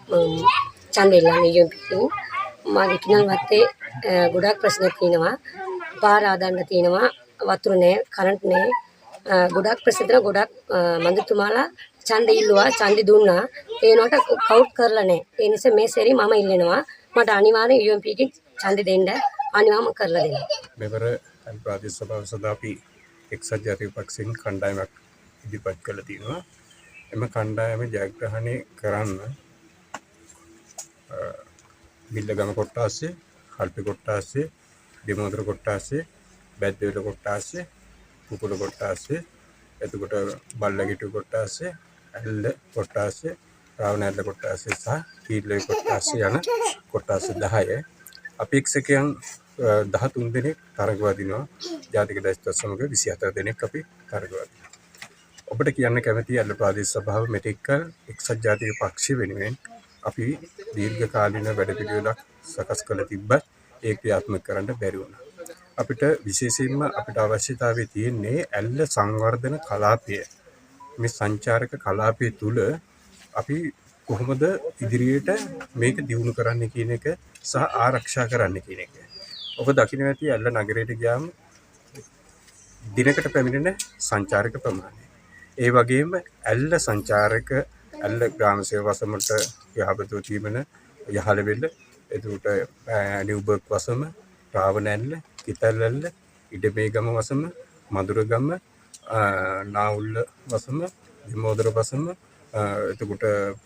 ඡන්දෙ ඉල්ලන්නේ UMPකින්. මාගේ කිනල් වත්තේ ගොඩාක් ප්‍රශ්න තියෙනවා. පාර හදන්න තියෙනවා. වතුර නැහැ, කරන්ට් නැහැ. ගොඩාක් ප්‍රශ්න තියෙනවා. ගොඩාක් මන්ත්‍රීතුමාලා ඡන්දෙ ඉල්ලුවා, ඡන්දෙ දුන්නා. ඒ වෙනකොට කවුට් කරලා නැහැ. ඒ නිසා මේ සැරේ මම ඉල්ලනවා මට අනිවාර්යෙන් UMPකින් ඡන්දෙ දෙන්න. අනිවාර්යම කරලා දෙන්න. මෙවර ප්‍රාදේශ සභාව සඳහා අපි එක්සත් ජාතික පක්ෂයෙන් කණ්ඩායමක් ඉදිරිපත් කළා තියෙනවා. එම කණ්ඩායම ජයග්‍රහණය කරන්න බිල්ලගම කොට්ටාසේ, කල්පි කොට්ටාසේ, දෙමෝදර කොට්ටාසේ, බැද්දවල කොට්ටාසේ, කුකුල කොට්ටාසේ, එතකොට බල්ලගිටු කොට්ටාසේ, ඇල්ල කොට්ටාසේ, රාවණැල්ල කොට්ටාසේ සහ කීල්ලේ කොට්ටාසේ යන කොට්ටාසේ 10 අපේක්ෂකයන් 13 දෙනෙක් තරගවා දිනවා. ජාතික දැස්ත සමග 24 දෙනෙක් අපි තරගවා දිනවා. ඔබට කියන්න කැමතියි අල්ල ප්‍රාදේශ සභාව මෙතෙක්කල් එක්සත් ජාතික පක්ෂය වෙනුවෙන් අපි දීර්ඝ කාලීන වැඩපිළිවෙලක් සකස් කළ තිබ්බත් ඒ ක්‍රියාත්මක කරන්න බැරි වුණා. අපිට විශේෂයෙන්ම අපිට අවශ්‍යතාවය තියෙන්නේ ඇල්ල සංවර්ධන කලාපය. මේ සංචාරක කලාපය තුල අපි කොහොමද ඉදිරියට මේක දියුණු කරන්න කියන එක සහ ආරක්ෂා කරන්න කියන එක. ඔබ දකින්න ඇති ඇල්ල නගරයට ගියාම දිනකට පැමිණෙන සංචාරක ප්‍රමාණය. ඒ වගේම ඇල්ල සංචාරක ඇල්ල ග්‍රාම සේවා වසමට යහපතව තිබෙන යහලවෙල්ල, එතකොට නිව්බර්ග් වසම, රාවණැල්ල, කිතැල්ලැල්ල, ඉඩමේගම වසම, මදුරගම, නාඋල්ල වසම, දෙමෝදර වසම, එතකොට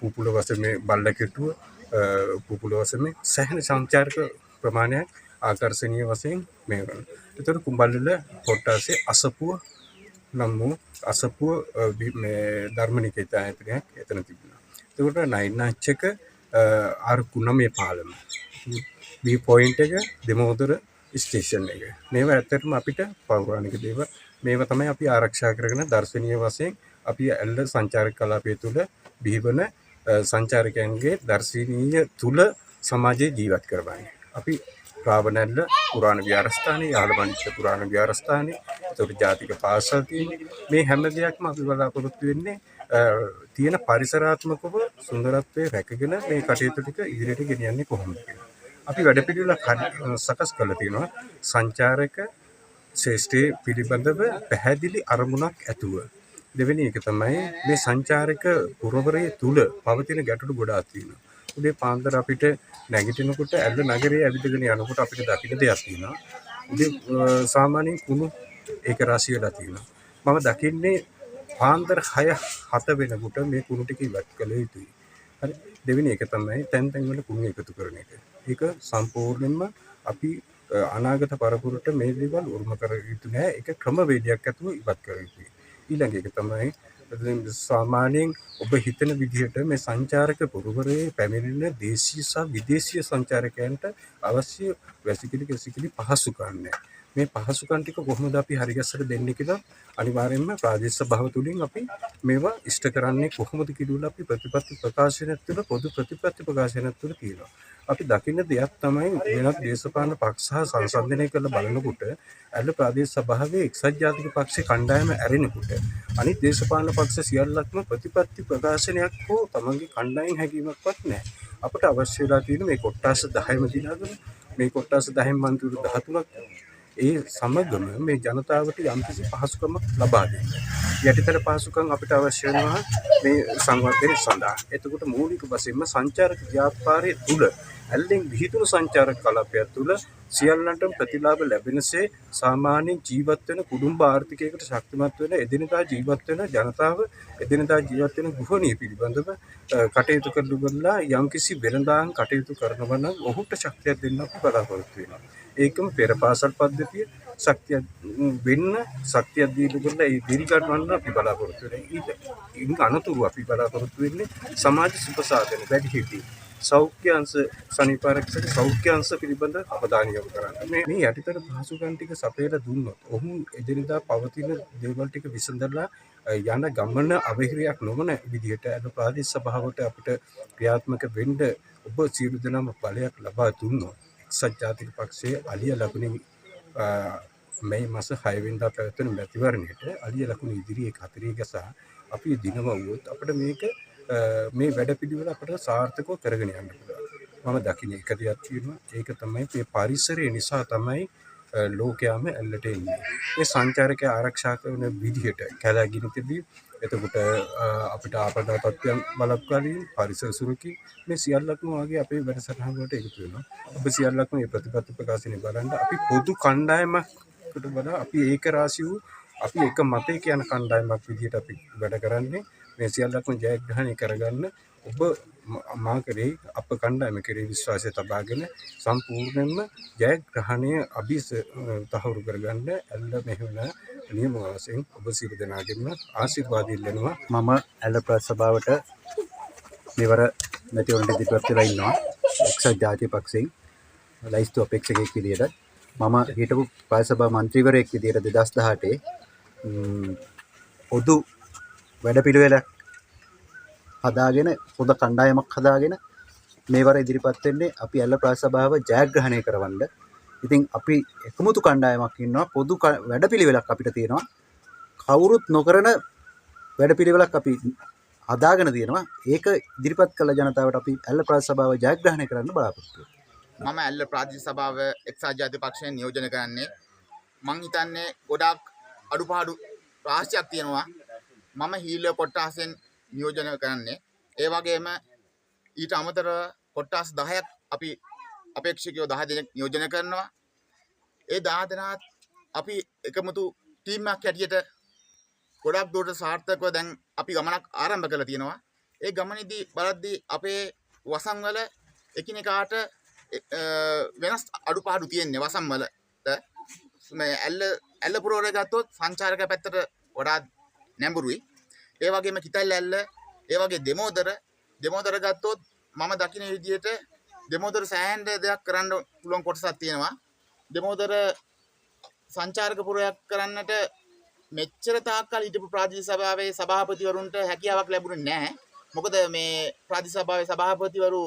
පුපුල වසමේ බල්ලකිටුව, පුපුල වසමේ සෑහෙන සංචාරක ප්‍රමාණයක් ආකර්ශනීය වශයෙන් මේ කරනවා. එතකොට කුඹල්වල කොට්ටාසේ අසපුව නම් වූ අසපුව මේ ධර්මනිකේත ආයතනයක් එතන තිබුණා. එතකොට නයිනාච්චක R9 පාලම B පොයින්ට් එක දෙමෝදර ස්ටේෂන් එක. මේවා ඇත්තටම අපිට පෞරාණික දේව මේවා තමයි අපි ආරක්ෂා කරගෙන දර්ශනීය වශයෙන් අපි ඇල්ල සංචාරක කලාපය තුළ බිහිවන සංචාරකයන්ගේ දර්ශනීය තුල සමාජයේ ජීවත් කරවන්නේ. අපි රාවණැල්ල පුරාණ විහාරස්ථානයේ, යාලවණිච්ච පුරාණ විහාරස්ථානයේ, ඒතකොට ජාතික පාසල් තියෙන්නේ. මේ හැම දෙයක්ම අපි බලාපොරොත්තු වෙන්නේ තියෙන පරිසරාත්මකව සුන්දරත්වයේ රැකගෙන මේ කටයුතු ටික ඉදිරියට ගෙනියන්නේ කොහොමද කියලා. අපි වැඩපිළිවෙල සකස් කරලා තියෙනවා සංචාරක ශ්‍රේෂ්ඨයේ පිළිබඳව පැහැදිලි අරමුණක් ඇතුව. දෙවෙනි එක තමයි මේ සංචාරක පුරවරයේ තුල පවතින ගැටලු ගොඩාක් තියෙනවා. උදේ පාන්දර අපිට නැගිටිනකොට ඇල්ල නගරයේ ඇවිදගෙන යනකොට අපිට දකින්න දෙයක් තියෙනවා. උදේ සාමාන්‍යයෙන් කුණු ඒක රාශි වෙලා තියෙනවා. මම දකින්නේ පාන්දර 6-7 වෙනකොට මේ කුණු ටික ඉවත් කළ යුතුයි. හරි. දෙවෙනි එක තමයි තැන් තැන් වල කුණු එකතු කරන එක. ඒක සම්පූර්ණයෙන්ම අපි අනාගත පරපුරට මේ දේවල් උරුම කර යුතු නෑ. ඒක ක්‍රමවේදයක් ඇතුව ඉවත් කර යුතුයි. ඊළඟ එක තමයි සාමාන්‍යයෙන් ඔබ හිතන විදිහට මේ සංචාරක පුරවරයේ පැමිණෙන දේශීය සහ විදේශීය සංචාරකයන්ට අවශ්‍ය වැසිකිලි පහසුකම් නැහැ. මේ පහසුකම් ටික කොහොමද අපි හරිගස්සට දෙන්නේ කියලා අනිවාර්යයෙන්ම ප්‍රාදේශ සභාව තුලින් අපි මේවා ඉෂ්ට කරන්නේ කොහොමද කියලා අපි ප්‍රතිපත්ති ප්‍රකාශනයක් තුළ පොදු ප්‍රතිපත්ති ප්‍රකාශනයක් තුළ කියනවා. අපි දකින්න දෙයක් තමයි වෙනත් දේශපාලන පක්ෂ සහ සංසන්දනය කරලා බලනකොට ඇල්ල ප්‍රාදේශ සභාවේ එක්සත් ජාතික පක්ෂේ කණ්ඩායම ඇරෙනකොට අනිත් දේශපාලන පක්ෂ සියල්ලක්ම ප්‍රතිපත්ති ප්‍රකාශනයක් හෝ තමන්ගේ කණ්ඩායම් හැකියාවක්වත් නැහැ. අපට අවශ්‍ය වෙලා තියෙන මේ කොට්ටාස 10ම දිනාගෙන මේ කොට්ටාස 10න් මන්ත්‍රීවරු 13ක් ඒ සමගම මේ ජනතාවට යම්කිසි පහසුකමක් ලබා දෙන්න. යටිතල පහසුකම් අපිට අවශ්‍ය වෙනවා මේ සංවර්ධනය සඳහා. එතකොට මූලික වශයෙන්ම සංචාරක ව්‍යාපාරයේ තුල ඇල්ලෙන් විහිදුණු සංචාරක කලාපය තුළ සියල්ලන්ටම ප්‍රතිලාභ ලැබෙනසේ සාමාන්‍ය ජීවත් වෙන කුඩුම්බ ආර්ථිකයකට ශක්තිමත් වෙන එදිනදා ජීවත් වෙන ජනතාව එදිනදා ජීවත් වෙන ගෘහණිය පිළිබඳව කටයුතු කරලා යම්කිසි වෙනදාන් කටයුතු කරනවා නම් ඔහුට ශක්තියක් දෙන්න අපි බලාපොරොත්තු වෙනවා. ඒකම පෙරපාසල් පද්ධතිය ශක්තිය වෙන්න ශක්තිය දීලා ඒ දිරිගන්නන්න අපි බලාපොරොත්තු වෙනවා. ඊට අනතුරු අපි බලාපොරොත්තු වෙන්නේ සමාජ සුබසාධන වැඩිහිටි සෞඛ්‍ය අංශ සනීපාරක්ෂක සෞඛ්‍ය අංශ පිළිබඳ අවධානය යොමු කරන්න. මේ යටිතල පහසුකම් ටික සපයලා දුන්නොත් ඔහු එදිනදා පවතින දේවල් ටික විසඳලා යන ගමන අවහිරයක් නොවන විදිහට අද ප්‍රාදේශ සභාවට අපිට ක්‍රියාත්මක වෙන්න ඔබ සියලු දෙනාම බලයක් ලබා දුන්නොත් එක්සත් ජාතික පක්ෂයේ අලිය ලකුණු මේ මාස 6 වෙනිදා පැවැත්වෙන මැතිවරණයට අලිය ලකුණු ඉදිරියේ 4 ගසා අපි දිනව වුවොත් අපිට මේක මේ වැඩපිළිවෙල අපිට සාර්ථකව කරගෙන යන්න පුළුවන්. මම දකින එක දෙයක් තියෙනවා. ඒක තමයි මේ පරිසරය නිසා තමයි ලෝකයාම ඇල්ලට එන්නේ. මේ සංචාරකය ආරක්ෂා කරන විදිහට කැලෑගිනි තිබී එතකොට අපිට ආපදා තත්ත්වයන් බලපෑමීම් පරිසර සුරකීම මේ සියල්ලක්ම වගේ අපේ වැඩසටහන වලට එකතු වෙනවා. ඔබ සියල්ලක්ම මේ ප්‍රතිපත්ති ප්‍රකාශනය බලන්න අපි පොදු කණ්ඩායමකට වඩා අපි ඒක රාශී වූ අපි එක මතයක යන කණ්ඩායමක් විදිහට අපි වැඩ කරන්නේ. මේ සියල්ලක්ම ජයග්‍රහණය කරගන්න ඔබ මා කරේ අප කණ්ඩායම කරේ විශ්වාසය තබාගෙන සම්පූර්ණයෙන්ම ජයග්‍රහණය තහවුරු කරගන්න ඇල්ල මෙහෙවන නියම වශයෙන් ඔබ සියලු දෙනාගෙන්ම ආශිර්වාද ඉල්ලනවා. මම ඇල්ල ප්‍රාදේශ සභාවට මෙවර මැතිවරණයට ඉදිරිපත් වෙලා ඉන්නවා. එක්සත් ජාතික පක්ෂයෙන් ලයිස්තු අපේක්ෂකයෙක් විදියට මම හිටපු ප්‍රාදේශ සභා මන්ත්‍රීවරයෙක් විදියට 2018 පොදු වැඩපිළිවෙලක් හදාගෙන පොද කණ්ඩායමක් හදාගෙන මේවර ඉදිරිපත් වෙන්නේ අපි ඇල්ල ප්‍රාදේශ සභාව ජයග්‍රහණය කරවන්න. ඉතින් අපි එකමුතු කණ්ඩායමක් ඉන්නවා. පොදු වැඩපිළිවෙලක් අපිට තියෙනවා. කවුරුත් නොකරන වැඩපිළිවෙලක් අපි හදාගෙන තියෙනවා. ඒක ඉදිරිපත් කළ ජනතාවට අපි ඇල්ල ප්‍රාදේශ සභාව ජයග්‍රහණය කරන්න බලාපොරොත්තු වෙනවා. මම ඇල්ල ප්‍රාදේශ සභාව එක්සත් ජාතික පක්ෂයෙන් නියෝජනය කරන්නේ. මං හිතන්නේ ගොඩාක් අඩුපාඩු රාශියක් තියෙනවා. මම හීලය කොට්ටාසෙන් නියෝජනය කරන්නේ. ඒ වගේම ඊට අමතරව කොට්ටාස් 10ක් අපි අපේක්ෂකයෝ 10 දෙනෙක් නියෝජනය කරනවා. ඒ 10 දෙනාත් අපි එකමුතු ටීම් එකක් හැටියට ගොඩක් දුරට සාර්ථකව දැන් අපි ගමනක් ආරම්භ කරලා තියෙනවා. ඒ ගමනේදී බලද්දී අපේ වසන් වල එකිනෙකාට වෙනස් අඩුපාඩු තියෙන්නේ. වසන් වල මේ ඇල්ල පුරවර ගත්තොත් සංචාරක පැත්තට වඩා නැඹුරුයි. ඒ වගේම කිතැල් ඇල්ල, ඒ වගේ දෙමෝදර ගත්තොත් මම දකින විදිහට දෙමෝදර සෑහෙන දෙයක් කරන්න පුළුවන් කොටසක් තියෙනවා. දෙමෝදර සංචාරක පුරයක් කරන්නට මෙච්චර තාක්කල් හිටපු ප්‍රාදේශීය සභාවේ සභාපතිවරුන්ට හැකියාවක් ලැබුණේ නැහැ. මොකද මේ ප්‍රාදේශීය සභාවේ සභාපතිවරු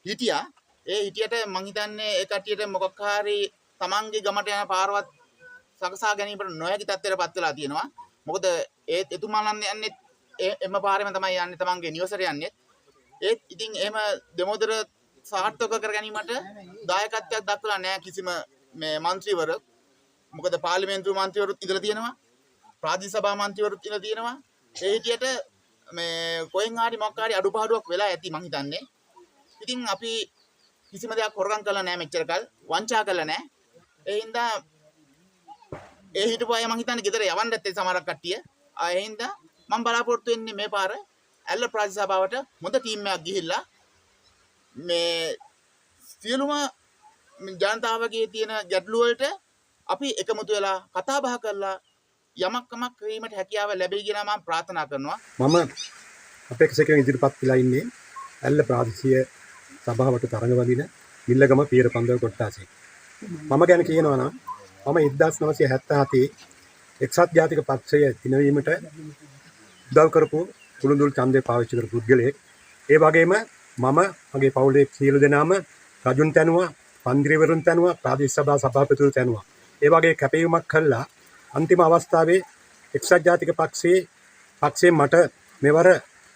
හිටියා. ඒ හිටියට මං හිතන්නේ ඒ කට්ටියට මොකක් හරි තමන්ගේ ගමට යන පාරවත් සකසා ගැනීමට නොහැකි තත්ත්වයකට පත් වෙලා තියෙනවා. මොකද ඒ එතුමාලන් යන්නේ එම පාරෙම තමයි යන්නේ තමන්ගේ නිවසට යන්නේ. ඒත් ඉතින් එහෙම දෙමෝදර සාර්ථක කර ගැනීමට දායකත්වයක් දක්වලා නැහැ කිසිම මේ മന്ത്രിවරු. මොකද පාර්ලිමේන්තු මන්ත්‍රීවරුත් ඉඳලා තියෙනවා. ප්‍රාදේශ සභා මන්ත්‍රීවරුත් ඉඳලා තියෙනවා. ඒ හිටියට මේ කොහෙන් හරි මොකක් හරි අඩුපාඩුවක් වෙලා ඇති මං හිතන්නේ. ඉතින් අපි කිසිම දෙයක් හොරගම් කළා නැහැ මෙච්චර කල්. වංචා කළා නැහැ. ඒ හින්දා ඒ හිටපු අය මං හිතන්නේ ගෙදර යවන්න ඇත්තේ සමහරක් කට්ටිය. ඒ හින්දා මම බලාපොරොත්තු වෙන්නේ මේ පාර ඇල්ල ප්‍රාදේශ සභාවට හොඳ ටීම් එකක් ගිහිල්ලා මේ සියලුම ජනතාවගේ තියෙන ගැටලු වලට අපි එකමුතු වෙලා කතා බහ කරලා යමක් කිරීමට හැකියාව ලැබෙයි කියලා මම ප්‍රාර්ථනා කරනවා. මම අපේක්ෂකයන් ඉදිරිපත් වෙලා ඉන්නේ ඇල්ල ප්‍රාදේශීය සභාවට තරඟ වදින මිල්ලගම පීරපන්දර කොට්ටාසේ. මම ගැන කියනවා නම් මම 1977 එක්සත් ජාතික පක්ෂය දිනවීමට උදව් කරපු කුළුඳුල් ඡන්දේ පාවිච්චි කරපු පුද්ගලයෙක්. ඒ වගේම මම මගේ පවුලේ සියලු දෙනාම රජුන් තැනුවා, පන්දිරිවරුන් තැනුවා, ප්‍රාදේශ සභා සභාපතිවරු තැනුවා. ඒ වගේ කැපවීමක් කළා අන්තිම අවස්ථාවේ එක්සත් ජාතික පක්ෂයේ මට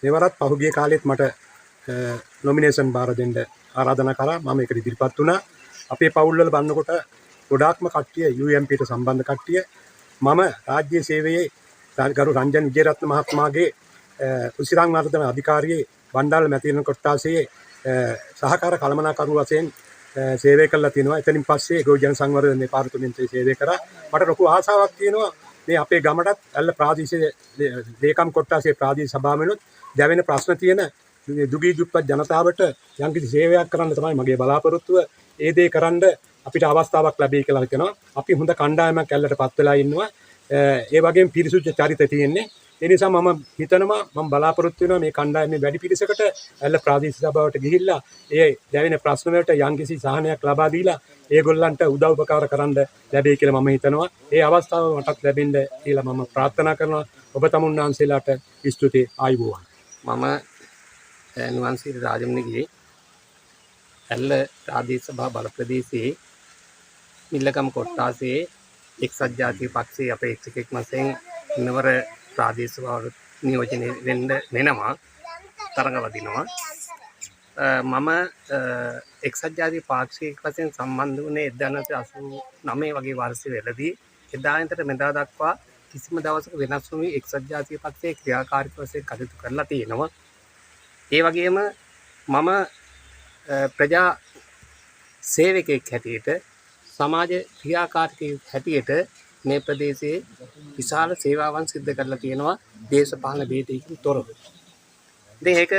මෙවරත් පහුගිය කාලෙත් මට නොමිනේෂන් බාර දෙන්න ආරාධනා කරා. මම ඒකට ඉදිරිපත් වුණා. අපේ පවුල් වල බannකොට ගොඩාක්ම කට්ටිය UMPට සම්බන්ධ කට්ටිය. මම රාජ්‍ය සේවයේ ගරු රංජන් විජේරත්න මහත්මයාගේ කුසිරාං වර්ධන අධිකාරියේ බණ්ඩාර මැතිවරණ කොට්ටාසේ සහකාර කළමනාකරු වශයෙන් සේවය කළා තියෙනවා. එතනින් පස්සේ ගෝ ජන සංවර්ධන දෙපාර්තමේන්තුවේ සේවය කරා. මට ලොකු ආසාවක් තියෙනවා මේ අපේ ගමටත් ඇල්ල ප්‍රාදේශීය ලේකම් කොට්ටාසේ ප්‍රාදේශීය සභාවෙනුත් දැවෙන ප්‍රශ්න තියෙන දුගී දුප්පත් ජනතාවට යම්කිසි සේවයක් කරන්න තමයි මගේ බලාපොරොත්තුව. ඒ දේ කරන්න අපිට අවස්ථාවක් ලැබෙයි කියලා හිතනවා. අපි හොඳ කණ්ඩායමක් ඇල්ලටපත් වෙලා ඉන්නවා. ඒ වගේම පිරිසුදු චරිත තියෙන්නේ. ඒ නිසා මම හිතනවා මම බලාපොරොත්තු වෙනවා මේ කණ්ඩායමේ වැඩි පිරිසකට ඇල්ල ප්‍රාදේශීය සභාවට ගිහිල්ලා ඒ දැවෙන ප්‍රශ්න වලට යම්කිසි සහනයක් ලබා දීලා ඒගොල්ලන්ට උදව් උපකාර කරන්න ලැබෙයි කියලා මම හිතනවා. ඒ අවස්ථාව මටත් ලැබෙන්න කියලා මම ප්‍රාර්ථනා කරනවා. ඔබ තමුන්නාන්සේලාට ස්තුතියි. ආයුබෝවන්. මම නිවන්සිරි රාජමුණිගේ ඇල්ල ප්‍රාදේශ සභා බල ප්‍රදේශයේ මිල්ලගම කොට්ටාසේ එක්සත් ජාතික පක්ෂයේ අපේක්ෂකෙක් වශයෙන් මෙවර ප්‍රාදේශ සභාවට නියෝජනය වෙනවා. තරඟ වදිනවා. මම එක්සත් ජාතික පාක්ෂික වශයෙන් සම්බන්ධ වුණේ 1989 වගේ වර්ෂවලදී. එදා ඉඳන් මෙදා දක්වා කිසිම දවසක වෙනස් වුණු එක්සත් ජාතික පක්ෂයේ ක්‍රියාකාරීත්ව වශයෙන් කටයුතු කරලා තියෙනවා. ඒ වගේම මම ප්‍රජා සේවකයෙක් හැටියට සමාජ ක්‍රියාකාරකයෙක් හැටියට මේ ප්‍රදේශයේ විශාල සේවාවන් සිදු කරලා තියෙනවා දේශපාලන භේදයකින් තොරව. ඉතින් ඒක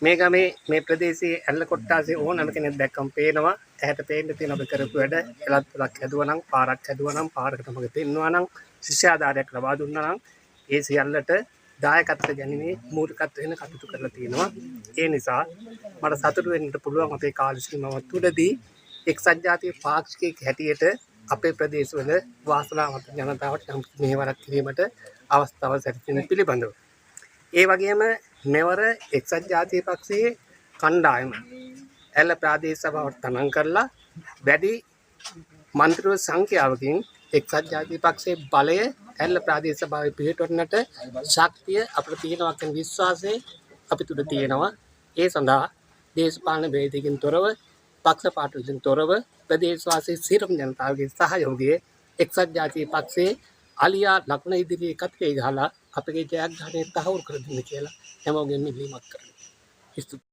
මේ ගමේ මේ ප්‍රදේශයේ ඇල්ල කොට්ටාසේ ඕනම කෙනෙක් දැක්කම පේනවා. ඇහැට පේන්න තියෙන අපි කරපු වැඩ එලත් පොලක් හැදුවා නම්, පාරක් හැදුවා නම්, පාරකට මග පෙන්වුවා නම්, ශිෂ්‍යාධාරයක් ලබා දුන්නා නම් ඒ සියල්ලට දායකත්ව ගැනීමේ මූලිකත්ව වෙන කටයුතු කරලා තියෙනවා. ඒ නිසා මට සතුටු වෙන්න පුළුවන් අපේ කාල සීමාව තුළදී එක්සත් ජාතික පාක්ෂිකයෙක් හැටියට අපේ ප්‍රදේශවල වාසනාවන්ත ජනතාවට යම් මෙහෙවරක් කිරීමට අවස්ථාව සැලසෙන පිළිබඳව. ඒ වගේම මෙවර එක්සත් ජාතික පක්ෂයේ කණ්ඩායම ඇල්ල ප්‍රාදේශ සභාවට තනං කරලා වැඩි මන්ත්‍රීව සංඛ්‍යාවකින් එක්සත් ජාතික පක්ෂයේ බලය ඇල්ල ප්‍රාදේශ සභාවේ පිහිටවන්නට ශක්තිය අපිට තියෙනවා කියන විශ්වාසය අපි තුල තියෙනවා. ඒ සඳහා දේශපාලන වේදිකකින් තොරව, පක්ෂපාතකින් තොරව ප්‍රදේශවාසී සියලුම ජනතාවගේ සහයෝගය එක්සත් ජාතික පක්ෂයේ අලියා ලකුණ ඉදිරියේ කතරේ ගහලා අපගේ ජයග්‍රහණය තහවුරු කර දෙන්න කියලා හැමෝගෙම ඉල්ලීමක් කරනවා.